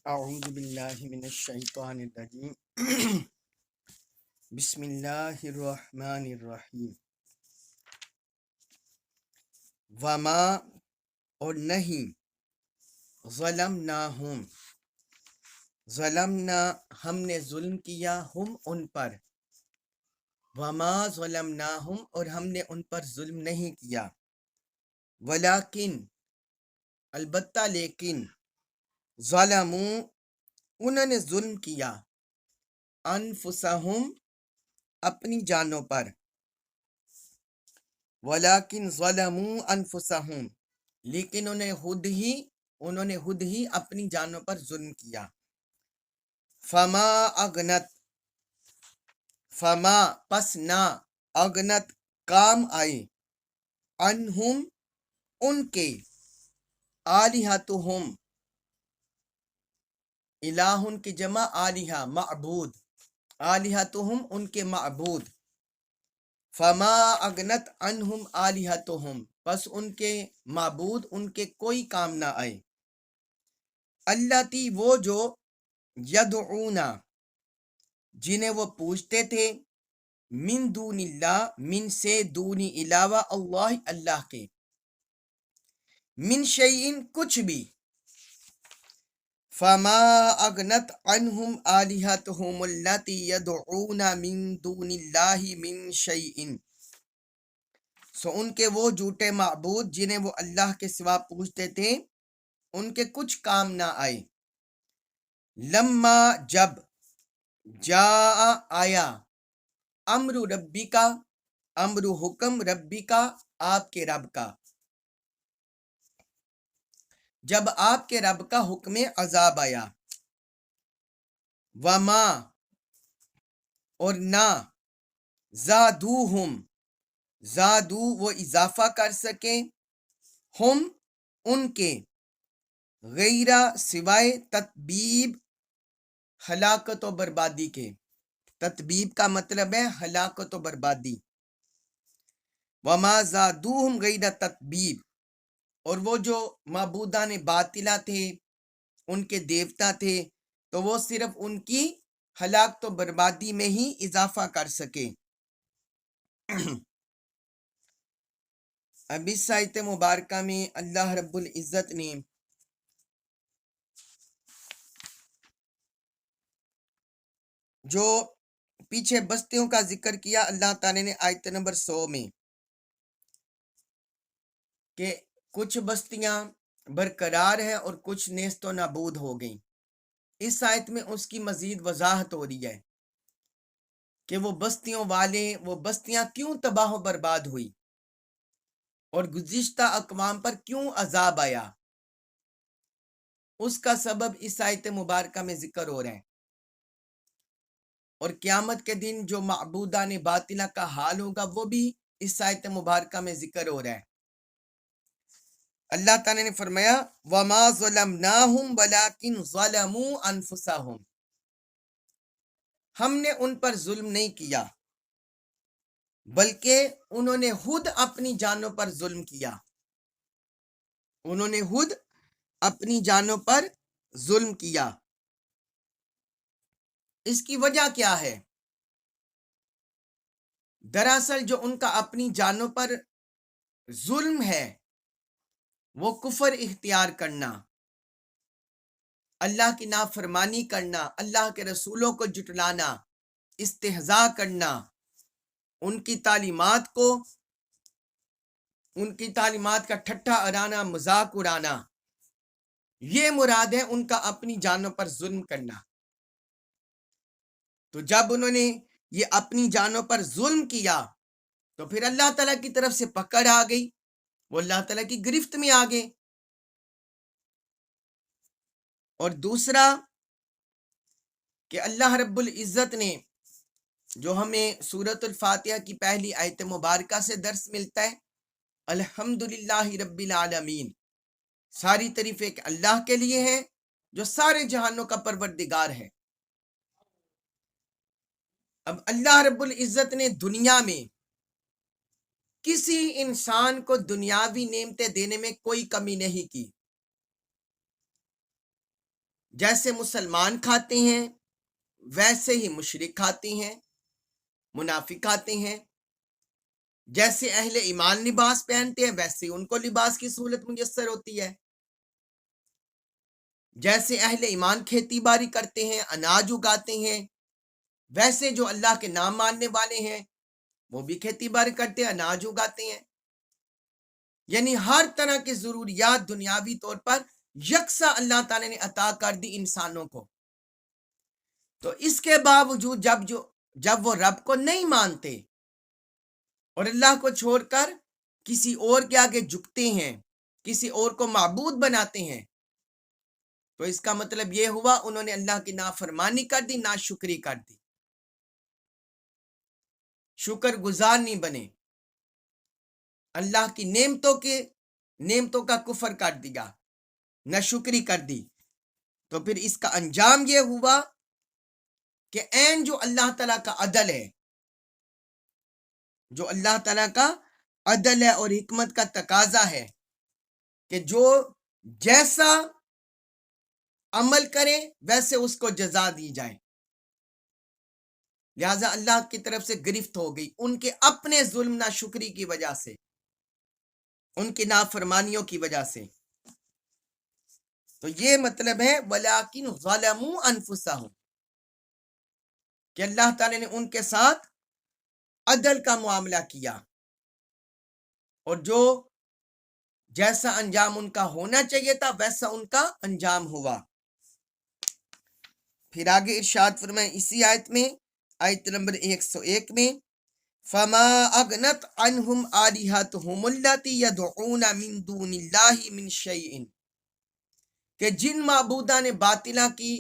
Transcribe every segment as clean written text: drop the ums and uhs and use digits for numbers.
اعوذ باللہ من الشیطان الرجیم بسم اللہ الرحمن الرحیم وما اور نہیں ظلمناہم ظلمنا ہم نے ظلم کیا ہم ان پر وما ظلمناہم اور ہم نے ان پر ظلم نہیں کیا ولیکن البتہ لیکن ظلموا انہوں نے ظلم کیا انفسہم اپنی جانوں پر ولیکن ظلموا انفسہم لیکن انہوں نے خود ہی اپنی جانوں پر ظلم کیا فما اغنت فما پس نہ اغنت کام آئے انہم ان کے آلہتہم الہن کی جمع آلہہ معبود آلہتہم ان کے معبود فما اغنت عنہم آلہتہم پس ان کے معبود ان کے کوئی کام نہ آئے اللاتی وہ جو یدعونا جنہیں وہ پوچھتے تھے من دون اللہ من سے دونی علاوہ اللہ کے من شیئن کچھ بھی فما اغنت عنہم آلہتہم اللاتی یدعونا من دون اللہ من شیئن سو ان کے وہ جھوٹے معبود جنہیں وہ اللہ کے سوا پوچھتے تھے ان کے کچھ کام نہ آئے لما جب جاء آیا امر ربی کا امر حکم ربی کا آپ کے رب کا جب آپ کے رب کا حکم عذاب آیا وما اور نہ زادوہم زادو وہ اضافہ کر سکیں ہم ان کے غیرہ سوائے تتبیب ہلاکت و بربادی کے تتبیب کا مطلب ہے ہلاکت و بربادی وما زادوہم غیر تتبیب اور وہ جو معبودان باطلہ تھے ان کے دیوتا تھے تو وہ صرف ان کی ہلاکت و بربادی میں ہی اضافہ کر سکے اب اس آیت مبارکہ میں اللہ رب العزت نے جو پیچھے بستیوں کا ذکر کیا اللہ تعالی نے آیت نمبر 100 میں کہ کچھ بستیاں برقرار ہیں اور کچھ نیست و نابود ہو گئیں اس آیت میں اس کی مزید وضاحت ہو رہی ہے کہ وہ بستیوں والے وہ بستیاں کیوں تباہ و برباد ہوئی اور گزشتہ اقوام پر کیوں عذاب آیا اس کا سبب اس آیت مبارکہ میں ذکر ہو رہا ہے اور قیامت کے دن جو معبودان باطلہ کا حال ہوگا وہ بھی اس آیت مبارکہ میں ذکر ہو رہا ہے اللہ تعالیٰ نے فرمایا وَمَا ظَلَمْنَاهُمْ وَلَكِنْ ظَلَمُوا أَنفُسَهُمْ ہم نے ان پر ظلم نہیں کیا بلکہ انہوں نے خود اپنی جانوں پر ظلم کیا انہوں نے خود اپنی جانوں پر ظلم کیا اس کی وجہ کیا ہے دراصل جو ان کا اپنی جانوں پر ظلم ہے وہ کفر اختیار کرنا اللہ کی نافرمانی کرنا اللہ کے رسولوں کو جھٹلانا استہزاء کرنا ان کی تعلیمات کا ٹھٹھا اڑانا مذاق اڑانا یہ مراد ہے ان کا اپنی جانوں پر ظلم کرنا تو جب انہوں نے یہ اپنی جانوں پر ظلم کیا تو پھر اللہ تعالیٰ کی طرف سے پکڑ آ گئی وہ اللہ تعالیٰ کی گرفت میں آ گئے اور دوسرا کہ اللہ رب العزت نے جو ہمیں سورۃ الفاتحہ کی پہلی آیت مبارکہ سے درس ملتا ہے الحمدللہ رب العالمین ساری تعریفیں اللہ کے لیے ہیں جو سارے جہانوں کا پروردگار ہے اب اللہ رب العزت نے دنیا میں کسی انسان کو دنیاوی نعمتیں دینے میں کوئی کمی نہیں کی جیسے مسلمان کھاتے ہیں ویسے ہی مشرک کھاتے ہیں، منافق کھاتے ہیں، جیسے اہل ایمان لباس پہنتے ہیں ویسے ان کو لباس کی سہولت میسر ہوتی ہے، جیسے اہل ایمان کھیتی باڑی کرتے ہیں، اناج اگاتے ہیں، ویسے جو اللہ کے نام ماننے والے ہیں وہ بھی کھیتی باڑی کرتے ہیں، اناج اگاتے ہیں، یعنی ہر طرح کی ضروریات دنیاوی طور پر یکساں اللہ تعالیٰ نے عطا کر دی انسانوں کو۔ تو اس کے باوجود جب وہ رب کو نہیں مانتے اور اللہ کو چھوڑ کر کسی اور کے آگے جھکتے ہیں، کسی اور کو معبود بناتے ہیں، تو اس کا مطلب یہ ہوا انہوں نے اللہ کی نافرمانی کر دی، ناشکری کر دی، شکر گزار نہیں بنے، اللہ کی نعمتوں کا کفر کر دیا، ناشکری کر دی۔ تو پھر اس کا انجام یہ ہوا کہ عین جو اللہ تعالیٰ کا عدل ہے، جو اللہ تعالیٰ کا عدل ہے اور حکمت کا تقاضا ہے کہ جو جیسا عمل کرے ویسے اس کو جزا دی جائے، لہذا اللہ کی طرف سے گرفت ہو گئی ان کے اپنے ظلم ناشکری کی وجہ سے، ان کی نافرمانیوں کی وجہ سے۔ تو یہ مطلب ہے وَلَٰكِنْ ظَلَمُوا أَنفُسَهُمْ، کہ اللہ تعالیٰ نے ان کے ساتھ عدل کا معاملہ کیا، اور جو جیسا انجام ان کا ہونا چاہیے تھا ویسا ان کا انجام ہوا۔ پھر آگے ارشاد فرمائیں اسی آیت میں، آیت نمبر 101 میں، فَمَا أَغْنَتْ عَنْهُمْ آلِهَتُهُمُ الَّتِي يَدْعُونَ مِن دُونِ اللَّهِ مِن شَيْءٍ، کہ جن معبودان باطلہ کی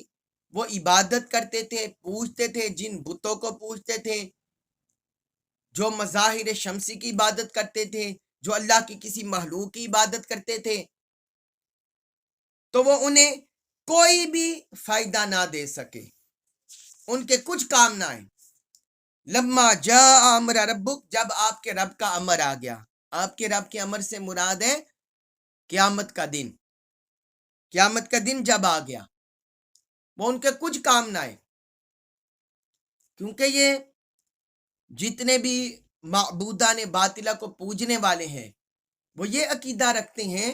وہ عبادت کرتے تھے، پوجتے تھے، جن بتوں کو پوجتے تھے، جو مظاہر شمسی کی عبادت کرتے تھے، جو اللہ کی کسی مخلوق کی عبادت کرتے تھے، تو وہ انہیں کوئی بھی فائدہ نہ دے سکے، ان کے کچھ کام نہ آئے۔ لما جاء امر ربک، جب آپ کے رب کا امر آ گیا، آپ کے رب کے امر سے مراد ہے قیامت کا دن، قیامت کا دن جب آ گیا وہ ان کے کچھ کام نہ آئے، کیونکہ یہ جتنے بھی معبودان باطلہ کو پوجنے والے ہیں وہ یہ عقیدہ رکھتے ہیں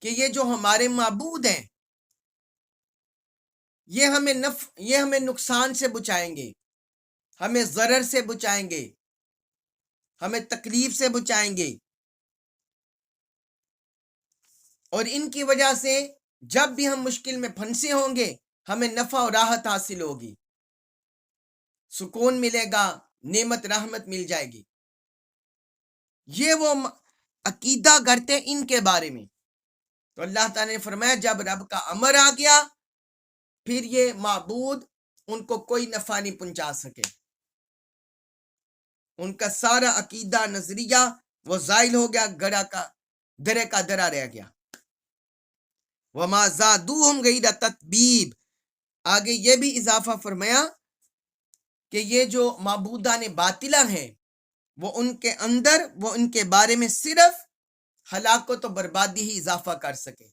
کہ یہ جو ہمارے معبود ہیں یہ ہمیں نقصان سے بچائیں گے، ہمیں ضرر سے بچائیں گے، ہمیں تکلیف سے بچائیں گے، اور ان کی وجہ سے جب بھی ہم مشکل میں پھنسے ہوں گے ہمیں نفع و راحت حاصل ہوگی، سکون ملے گا، نعمت رحمت مل جائے گی۔ یہ وہ عقیدہ کرتے ان کے بارے میں۔ تو اللہ تعالیٰ نے فرمایا جب رب کا امر آ گیا پھر یہ معبود ان کو کوئی نفع نہیں پہنچا سکے، ان کا سارا عقیدہ نظریہ وہ زائل ہو گیا، درے کا درا رہ گیا۔ وَمَا زَادُوهُمْ غَيْرَ تَتْبِیب، آگے یہ بھی اضافہ فرمایا کہ یہ جو معبودان باطلہ ہیں وہ ان کے بارے میں صرف ہلاکت و بربادی ہی اضافہ کر سکے،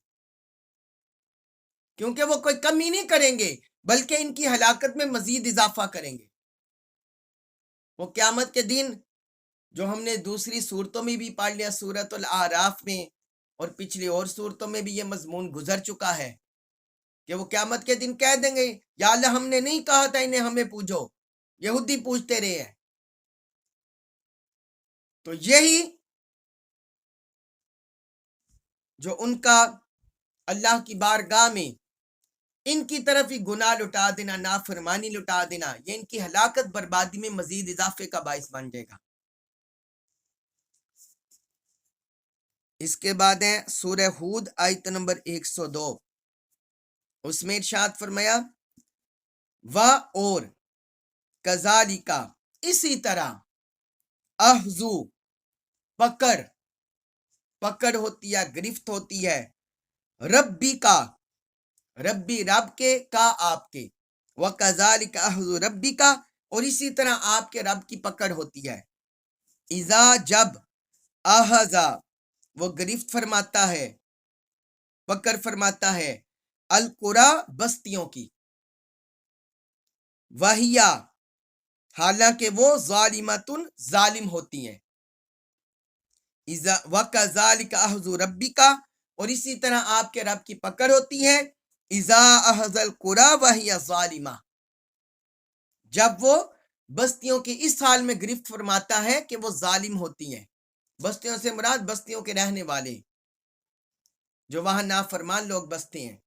کیونکہ وہ کوئی کمی نہیں کریں گے بلکہ ان کی ہلاکت میں مزید اضافہ کریں گے۔ وہ قیامت کے دن جو ہم نے دوسری صورتوں میں بھی پڑھ لیا، سورۃ الاعراف میں اور پچھلی اور صورتوں میں بھی یہ مضمون گزر چکا ہے کہ وہ قیامت کے دن کہہ دیں گے یا اللہ ہم نے نہیں کہا تھا انہیں ہمیں پوجو، یہودی پوجتے رہے ہیں۔ تو یہی جو ان کا اللہ کی بارگاہ میں ان کی طرف ہی گناہ لٹا دینا، نافرمانی لٹا دینا، یہ ان کی ہلاکت بربادی میں مزید اضافے کا باعث بن جائے گا۔ اس کے بعد ہے سورہ ہود آیت نمبر 102، اس میں ارشاد فرمایا اور کذالک، اسی طرح، اخذو، پکڑ ہوتی ہے، گرفت ہوتی ہے، ربی کا، ربی رب کے، کا آپ کے، وَكَذَلِكَ أَخْذُ رَبِّكَ، اور اسی طرح آپ کے رب کی پکڑ ہوتی ہے، اذا، جب، اخذ، وہ گرفت فرماتا ہے، پکڑ فرماتا ہے، القرا بستیوں کی، وہیا حالانکہ وہ ظالمتن ظالم ہوتی ہیں، وَكَذَلِكَ أَخْذُ رَبِّكَ اور اسی طرح آپ کے رب کی پکڑ ہوتی ہے، اِذَا أَخَذَ الْقُرَى وَهِيَ ظَالِمَةٌ جب وہ بستیوں کی اس حال میں گرفت فرماتا ہے کہ وہ ظالم ہوتی ہیں۔ بستیوں سے مراد بستیوں کے رہنے والے جو وہاں نافرمان لوگ بستے ہیں۔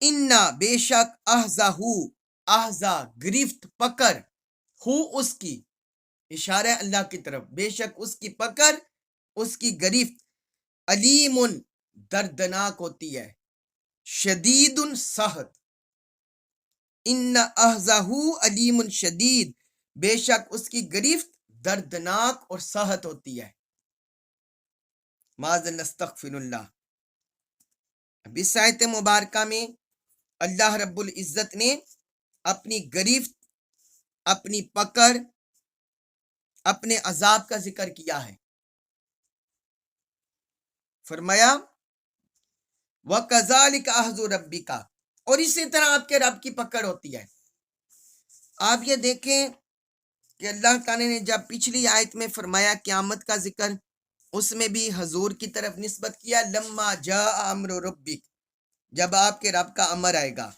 اِنَّا بے شک احزا گرفت پکڑ، ہو اس کی، اشارہ اللہ کی طرف، بے شک اس کی پکڑ، اس کی گرفت، علیم دردناک ہوتی ہے، شدید سخت، ان احزہ علیم شدید بے شک اس کی گرفت دردناک اور سخت ہوتی ہے۔ معاذ اللہ استغفر اللہ۔ اب اس آیت مبارکہ میں اللہ رب العزت نے اپنی گرفت، اپنی پکڑ، اپنے عذاب کا ذکر کیا ہے۔ فرمایا وَكَذَلِكَ أَخْذُ رَبِّكَ اور اسی طرح آپ کے رب کی پکڑ ہوتی ہے۔ آپ یہ دیکھیں کہ اللہ تعالیٰ نے جب پچھلی آیت میں فرمایا قیامت کا ذکر، اس میں بھی حضور کی طرف نسبت کیا، لما جاء امر ربک جب آپ کے رب کا امر آئے گا،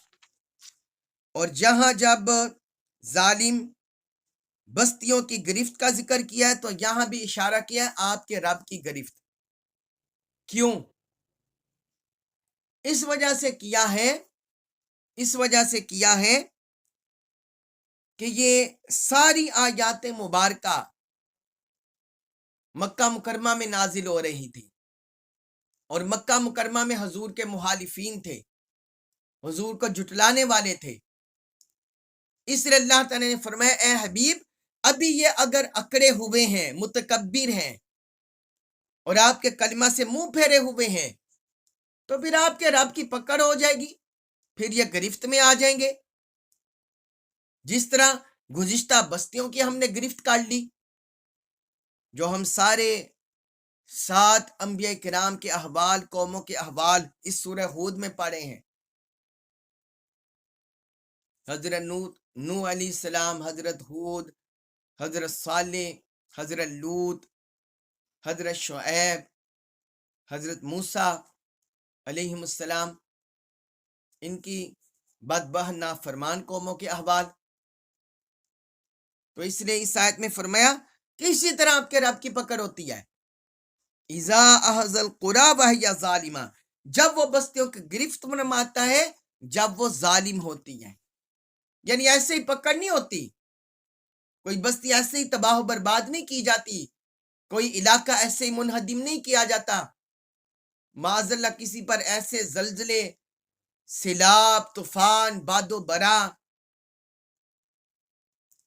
اور جہاں جب ظالم بستیوں کی گرفت کا ذکر کیا ہے تو یہاں بھی اشارہ کیا ہے آپ کے رب کی گرفت۔ کیوں؟ اس وجہ سے کیا ہے کہ یہ ساری آیات مبارکہ مکہ مکرمہ میں نازل ہو رہی تھی، اور مکہ مکرمہ میں حضور کے مخالفین تھے، حضور کو جھٹلانے والے تھے۔ اس لیے اللہ تعالیٰ نے فرمایا اے حبیب ابھی یہ اگر اکڑے ہوئے ہیں، متکبر ہیں، اور آپ کے کلمہ سے منہ پھیرے ہوئے ہیں، تو پھر آپ کے رب کی پکڑ ہو جائے گی، پھر یہ گرفت میں آ جائیں گے، جس طرح گزشتہ بستیوں کی ہم نے گرفت کر لی، جو ہم سارے 7 انبیاء کرام کے احوال، قوموں کے احوال اس سورہ ہود میں پڑھے ہیں۔ حضرت نوح علیہ السلام، حضرت ہود، حضرت صالح، حضرت لوط، حضرت شعیب، حضرت موسیٰ علیہ السلام، ان کی بدبہ نافرمان قوموں کے احوال۔ تو اس لیے اس آیت میں فرمایا کہ اسی طرح آپ کے رب کی پکڑ ہوتی ہے، اذا اخذ القری وہی ظالمہ جب وہ بستیوں کی گرفت میں آتا ہے جب وہ ظالم ہوتی ہے، یعنی ایسے ہی پکڑ نہیں ہوتی، کوئی بستی ایسے ہی تباہ و برباد نہیں کی جاتی، کوئی علاقہ ایسے ہی منہدم نہیں کیا جاتا، معاذ اللہ کسی پر ایسے زلزلے، سیلاب، طوفان، باد و برا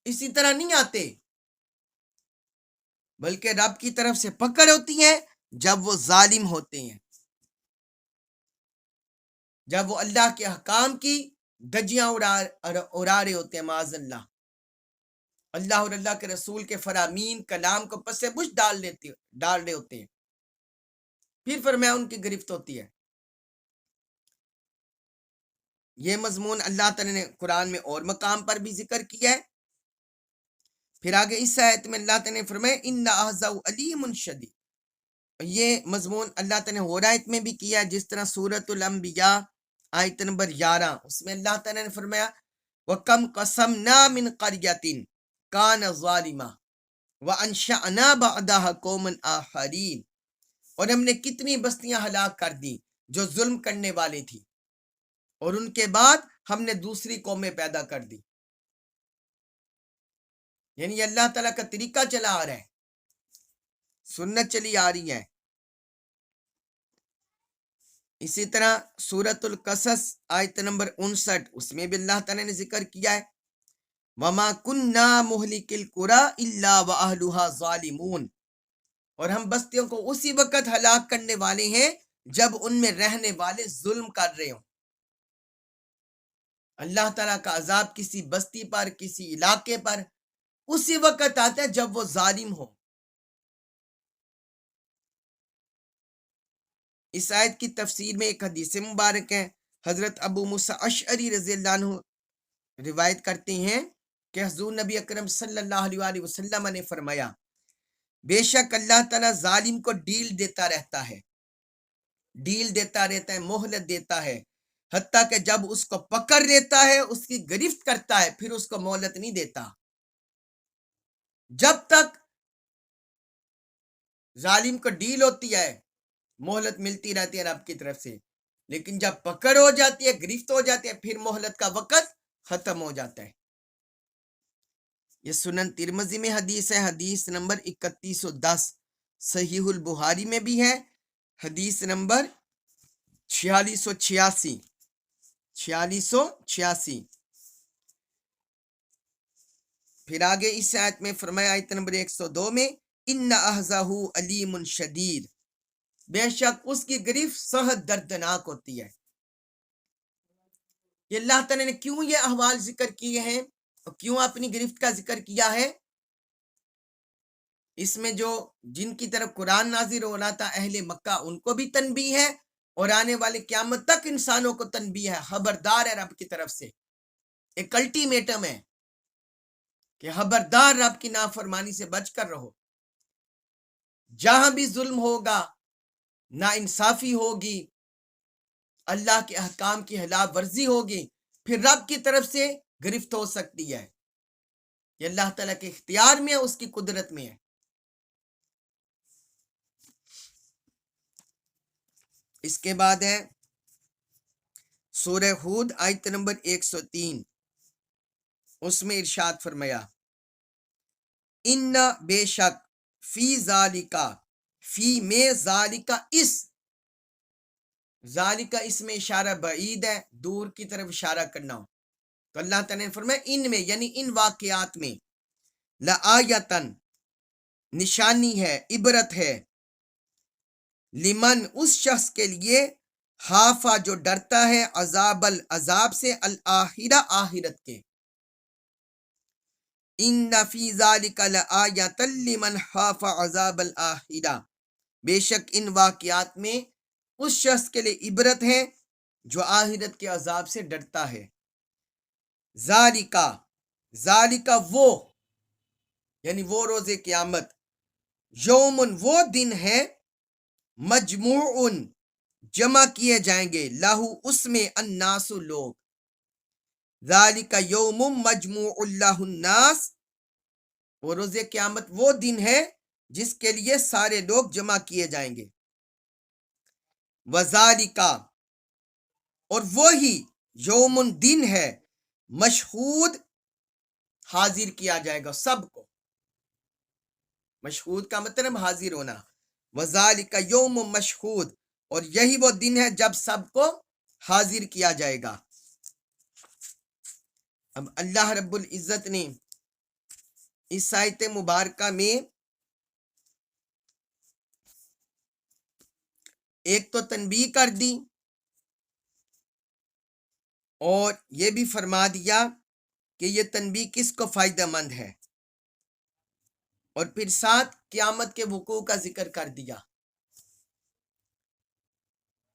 اسی طرح نہیں آتے، بلکہ رب کی طرف سے پکڑ ہوتی ہے جب وہ ظالم ہوتے ہیں، جب وہ اللہ کے احکام کی دھجیاں اڑا رہے ہوتے ہیں، معاذ اللہ اللہ اور اللہ کے رسول کے فرامین کلام کو پس پش ڈال رہے ہوتے ہیں، پھر فرمایا ان کی گرفت ہوتی ہے۔ یہ مضمون اللہ تعالی نے قرآن میں اور مقام پر بھی ذکر کیا ہے۔ پھر آگے اس آیت میں اللہ تعالی نے فرمایا ان احزہ علیم شدید، یہ مضمون اللہ تعالی نے اور آیت میں بھی کیا ہے، جس طرح سورۃ الانبیاء آیت نمبر 11 اس میں اللہ تعالی نے فرمایا وَكَمْ قَسَمْنَا مِنْ قَرْيَةٍ كَانَ ظَالِمَةً وَأَنشَأْنَا بَعْدَهَا قَوْمًا آخَرِينَ اور ہم نے کتنی بستیاں ہلاک کر دی جو ظلم کرنے والی تھی، اور ان کے بعد ہم نے دوسری قومیں پیدا کر دی، یعنی اللہ تعالیٰ کا طریقہ چلا آ رہا ہے، سنت چلی آ رہی ہے۔ اسی طرح سورۃ القصص آیت نمبر 59 اس میں بھی اللہ تعالیٰ نے ذکر کیا ہے وَمَا كُنَّا مُهْلِكِ الْقُرَىٰ إِلَّا وَأَهْلُهَا ظَالِمُونَ اور ہم بستیوں کو اسی وقت ہلاک کرنے والے ہیں جب ان میں رہنے والے ظلم کر رہے ہوں۔ اللہ تعالیٰ کا عذاب کسی بستی پر، کسی علاقے پر اسی وقت آتا ہے جب وہ ظالم ہو۔ اس آیت کی تفسیر میں ایک حدیث مبارک ہے، حضرت ابو موسیٰ اشعری رضی اللہ عنہ روایت کرتے ہیں کہ حضور نبی اکرم صلی اللہ علیہ وسلم نے فرمایا، بے شک اللہ تعالیٰ ظالم کو ڈیل دیتا رہتا ہے، مہلت دیتا ہے، حتیٰ کہ جب اس کو پکڑ لیتا ہے، اس کی گرفت کرتا ہے، پھر اس کو مہلت نہیں دیتا۔ جب تک ظالم کو ڈیل ہوتی ہے، مہلت ملتی رہتی ہے رب کی طرف سے، لیکن جب پکڑ ہو جاتی ہے، گرفت ہو جاتی ہے، پھر مہلت کا وقت ختم ہو جاتا ہے۔ یہ سنن ترمذی میں حدیث ہے، حدیث نمبر 3110، صحیح البخاری میں بھی ہے، حدیث نمبر 4686۔ پھر آگے اس آیت میں فرمایا، آیت نمبر 102 میں، ان اخذہ علیم شدید، بے شک اس کی گرفت سخت دردناک ہوتی ہے۔ یہ اللہ تعالیٰ نے کیوں یہ احوال ذکر کیے ہیں اور کیوں اپنی گرفت کا ذکر کیا ہے؟ اس میں جو جن کی طرف قرآن نازل ہو رہا تھا، اہل مکہ، ان کو بھی تنبیہ ہے، اور آنے والے قیامت تک انسانوں کو تنبیہ ہے، خبردار ہے رب کی طرف سے، ایک الٹیمیٹم ہے کہ خبردار، رب کی نافرمانی سے بچ کر رہو۔ جہاں بھی ظلم ہوگا، نا انصافی ہوگی، اللہ کے احکام کی خلاف ورزی ہوگی، پھر رب کی طرف سے گرفت ہو سکتی ہے۔ یہ اللہ تعالیٰ کے اختیار میں ہے، اس کی قدرت میں ہے۔ اس کے بعد ہے سورہ ہود آیت نمبر 103، اس میں ارشاد فرمایا، ان بے شک فی ذالکا، فی میں ذالکا، ذالکا اس میں اشارہ بعید ہے، دور کی طرف اشارہ کرنا ہو، تو اللہ تعالیٰ نے فرمایا ان میں، یعنی ان واقعات میں، لآیتن نشانی ہے، عبرت ہے، لمن اس شخص کے لیے، خافا جو ڈرتا ہے، العذاب سے، الآخرہ آخرت کے، ان فی ذالک لآیۃ لمن خاف عذاب الآخرہ، بے شک ان واقعات میں اس شخص کے لیے عبرت ہے جو آخرت کے عذاب سے ڈرتا ہے۔ ذالکا وہ، یعنی وہ روز قیامت، یومن وہ دن ہے، مجموعن جمع کیے جائیں گے، لہو اس میں، الناس لوگ، ذالکا یوم مجموع اللہ الناس، وہ روز قیامت وہ دن ہے جس کے لیے سارے لوگ جمع کیے جائیں گے۔ وذالکا اور وہی، یومن دن ہے، مشہود حاضر کیا جائے گا سب کو، مشہود کا مطلب حاضر ہونا، وذالکا یوم مشہود، اور یہی وہ دن ہے جب سب کو حاضر کیا جائے گا۔ اب اللہ رب العزت نے اس آیت مبارکہ میں ایک تو تنبیہ کر دی، اور یہ بھی فرما دیا کہ یہ تنبیہ کس کو فائدہ مند ہے، اور پھر ساتھ قیامت کے وقوع کا ذکر کر دیا۔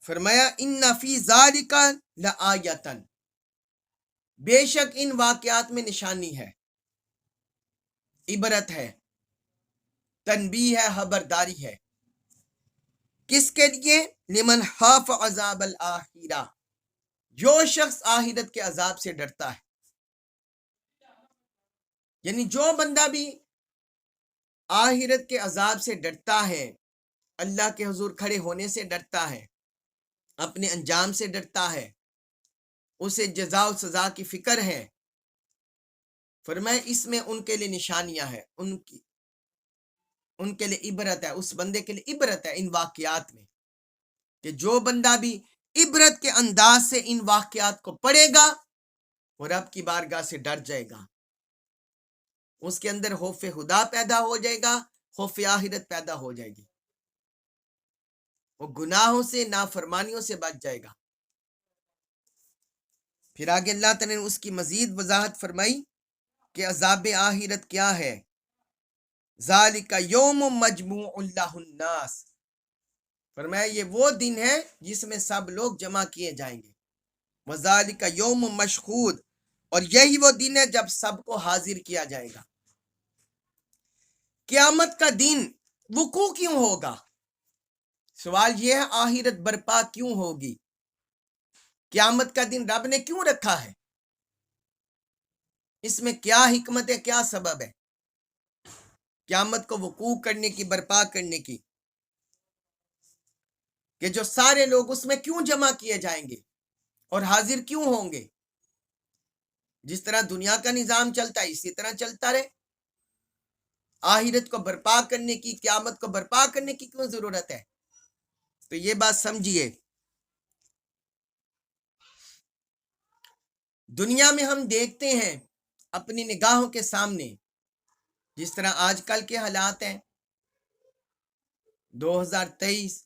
فرمایا ان فی ذالک لآیۃ، بے شک ان واقعات میں نشانی ہے، عبرت ہے، تنبیہ ہے، خبرداری ہے، کس کے لیے؟ لمن خاف عذاب الآخرہ، جو شخص آخرت کے عذاب سے ڈرتا ہے، یعنی جو بندہ بھی آخرت کے عذاب سے ڈرتا ہے، اللہ کے حضور کھڑے ہونے سے ڈرتا ہے، اپنے انجام سے ڈرتا ہے، اسے جزا و سزا کی فکر ہے، فرمایا اس میں ان کے لیے نشانیاں ہیں، ان کے لیے عبرت ہے، اس بندے کے لیے عبرت ہے ان واقعات میں، کہ جو بندہ بھی عبرت کے انداز سے ان واقعات کو پڑھے گا، وہ رب کی بارگاہ سے ڈر جائے گا، اس کے اندر خوف خدا پیدا ہو جائے گا، خوف آخرت پیدا ہو جائے گی، وہ گناہوں سے، نافرمانیوں سے بچ جائے گا۔ پھر آگے اللہ تعالیٰ نے اس کی مزید وضاحت فرمائی کہ عذاب آخرت کیا ہے، ذالک یوم مجموع اللہ الناس، فرمایا یہ وہ دن ہے جس میں سب لوگ جمع کیے جائیں گے، وذالک یوم مشہود، اور یہی وہ دن ہے جب سب کو حاضر کیا جائے گا۔ قیامت کا دن وقوع کیوں ہوگا؟ سوال یہ ہے آخرت برپا کیوں ہوگی؟ قیامت کا دن رب نے کیوں رکھا ہے؟ اس میں کیا حکمت ہے، کیا سبب ہے قیامت کو وقوع کرنے کی، برپا کرنے کی، کہ جو سارے لوگ اس میں کیوں جمع کیے جائیں گے اور حاضر کیوں ہوں گے؟ جس طرح دنیا کا نظام چلتا ہے اسی طرح چلتا رہے۔ آخرت کو برپا کرنے کی، قیامت کو برپا کرنے کی کیوں ضرورت ہے؟ تو یہ بات سمجھیے، دنیا میں ہم دیکھتے ہیں اپنی نگاہوں کے سامنے جس طرح آج کل کے حالات ہیں، 2023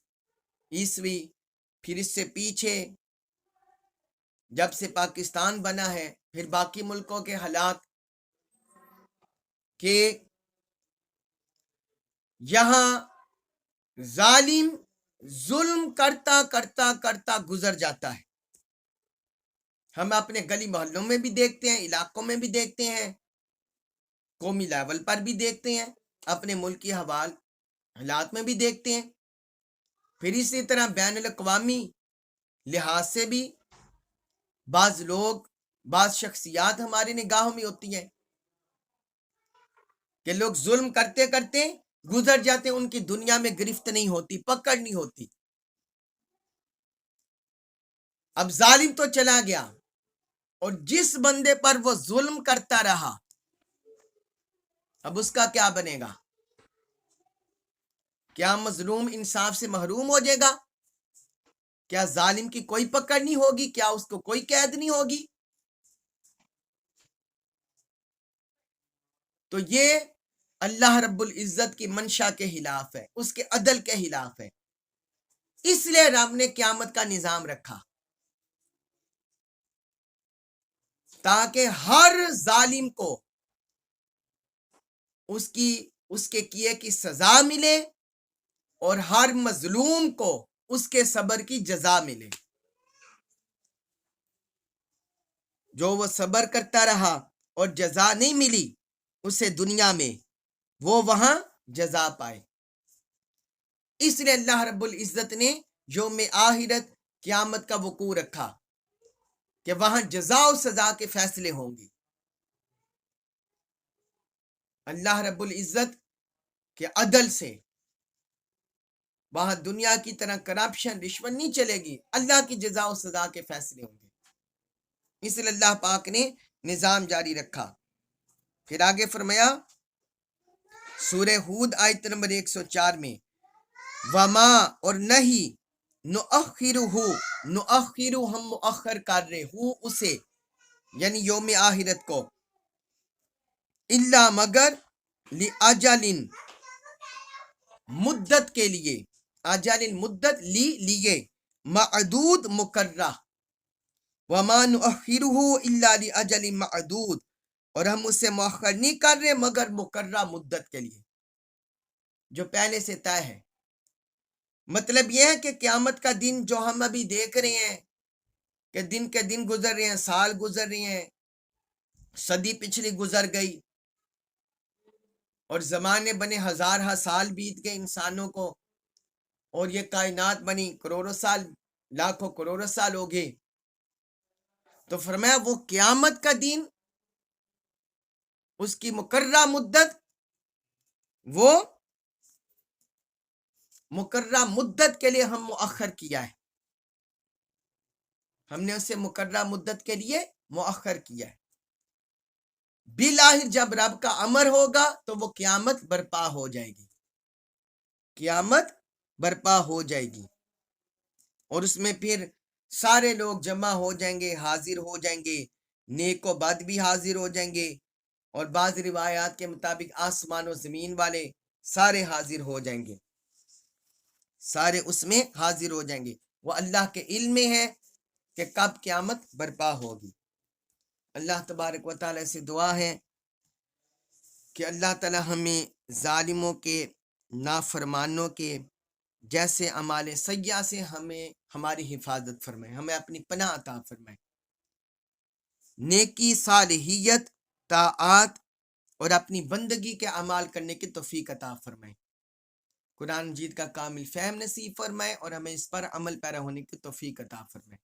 عیسوی، پھر اس سے پیچھے جب سے پاکستان بنا ہے، پھر باقی ملکوں کے حالات، کہ یہاں ظالم ظلم کرتا کرتا کرتا گزر جاتا ہے۔ ہم اپنے گلی محلوں میں بھی دیکھتے ہیں، علاقوں میں بھی دیکھتے ہیں، قومی لیول پر بھی دیکھتے ہیں، اپنے ملکی حالات میں بھی دیکھتے ہیں، پھر اسی طرح بین الاقوامی لحاظ سے بھی بعض لوگ، بعض شخصیات ہماری نگاہوں میں ہوتی ہیں کہ لوگ ظلم کرتے کرتے گزر جاتے ہیں، ان کی دنیا میں گرفت نہیں ہوتی، پکڑ نہیں ہوتی۔ اب ظالم تو چلا گیا، اور جس بندے پر وہ ظلم کرتا رہا اب اس کا کیا بنے گا؟ کیا مظلوم انصاف سے محروم ہو جائے گا؟ کیا ظالم کی کوئی پکڑ نہیں ہوگی؟ کیا اس کو کوئی قید نہیں ہوگی؟ تو یہ اللہ رب العزت کی منشا کے خلاف ہے، اس کے عدل کے خلاف ہے۔ اس لیے رب نے قیامت کا نظام رکھا تاکہ ہر ظالم کو اس کے کیے کی سزا ملے، اور ہر مظلوم کو اس کے صبر کی جزا ملے۔ جو وہ صبر کرتا رہا اور جزا نہیں ملی اسے دنیا میں، وہ وہاں جزا پائے۔ اس لیے اللہ رب العزت نے یوم آخرت، قیامت کا وقوع رکھا کہ وہاں جزا و سزا کے فیصلے ہوں گے۔ اللہ رب العزت کے عدل سے وہاں دنیا کی طرح کرپشن، رشوت نہیں چلے گی، اللہ کی جزا و سزا کے فیصلے ہوں گے۔ اس لیے اللہ پاک نے نظام جاری رکھا۔ پھر آگے فرمایا سورہ ہود آیت نمبر 104 میں، وما، اور نہیں، نؤخرہ ہم مؤخر کر رہے ہوں اسے، یعنی یوم آخرت کو، الا مگر، لأجل، مدت کے لیے، اجل مدت، لیے، معدود مقررہ، وما نؤخرہ الا لأجل معدود، اور ہم اسے مؤخر نہیں کر رہے مگر مقررہ مدت کے لیے جو پہلے سے طے ہے۔ مطلب یہ ہے کہ قیامت کا دن جو ہم ابھی دیکھ رہے ہیں کہ دن کے دن گزر رہے ہیں، سال گزر رہے ہیں، صدی پچھلی گزر گئی، اور زمانے بنے، ہزار سال بیت گئے انسانوں کو، اور یہ کائنات بنی کروڑوں سال، لاکھوں کروڑوں سال ہو گئے۔ تو فرمایا وہ قیامت کا دن، اس کی مقررہ مدت، وہ مقررہ مدت کے لیے ہم مؤخر کیا ہے، ہم نے اسے مقررہ مدت کے لیے مؤخر کیا ہے۔ بالآخر جب رب کا امر ہوگا تو وہ قیامت برپا ہو جائے گی، قیامت برپا ہو جائے گی، اور اس میں پھر سارے لوگ جمع ہو جائیں گے، حاضر ہو جائیں گے، نیک و بد بھی حاضر ہو جائیں گے، اور بعض روایات کے مطابق آسمان و زمین والے سارے حاضر ہو جائیں گے، سارے اس میں حاضر ہو جائیں گے۔ وہ اللہ کے علم میں ہے کہ کب قیامت برپا ہوگی۔ اللہ تبارک و تعالی سے دعا ہے کہ اللہ تعالی ہمیں ظالموں کے، نافرمانوں کے، جیسے اعمال سیئہ سے ہمیں ہماری حفاظت فرمائے، ہمیں اپنی پناہ عطا فرمائے، نیکی، صالحیت، طاعات اور اپنی بندگی کے اعمال کرنے کی توفیق عطا فرمائے، قرآن مجید کا کامل فہم نصیب فرمائے اور ہمیں اس پر عمل پیرا ہونے کی توفیق عطا فرمائے۔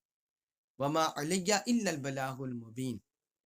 وما علیہ الا البلاغ المبین۔